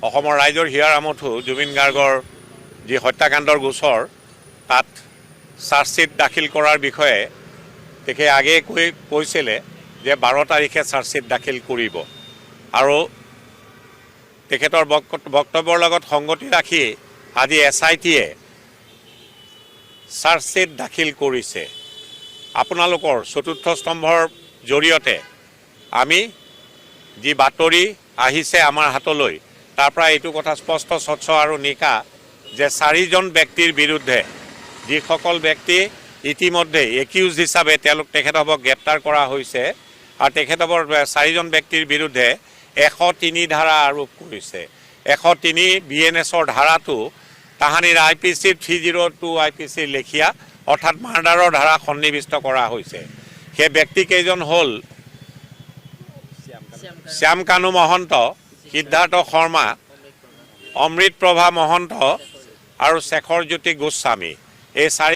অসমৰ ৰাইজৰ হিয়াৰ আমঠু জুবিন গাৰ্গৰ যি হত্যাকাণ্ডৰ গোচৰ তাত চাৰ্জশ্বিট দাখিল কৰাৰ বিষয়ে তেখেতে আগেয়ে কৈছিলে যে 12 তাৰিখে চাৰ্জশ্বিট দাখিল কৰিব আৰু তেখেতৰ বক্তব্যৰ লগত সংগতি ৰাখি আজি SITয়ে চাৰ্জশ্বিট দাখিল কৰিছে। আপোনালোকৰ চতুৰ্থ স্তম্ভৰ জৰিয়তে আমি যি বাতৰি আহিছে আমাৰ হাতলৈ তাৰ পৰা এইটো কথা স্পষ্ট স্বচ্ছ আৰু নিকা যে 4জন ব্যক্তিৰ বিৰুদ্ধে যিসকল ব্যক্তি ইতিমধ্যে একিউজ হিচাপে তেখেতক গ্ৰেপ্তাৰ কৰা হৈছে আৰু তেখেতকৰ 4জন ব্যক্তিৰ বিৰুদ্ধে 103 ধাৰা আৰোপ কৰিছে। 103 BNSৰ ধাৰাটো তাহানিৰ IPC 302 IPC লেখিয়া অৰ্থাৎ মাৰ্ডাৰৰ ধাৰা সন্নিৱিষ্ট কৰা হৈছে। সেই ব্যক্তিকেইজন হ'ল শ্যাম কানু মহন্ত, সিদ্ধাৰ্থ শৰ্মা, অমৃত প্ৰভা মহন্ত আৰু শেখৰ জ্যোতি গোস্বামী। এই 4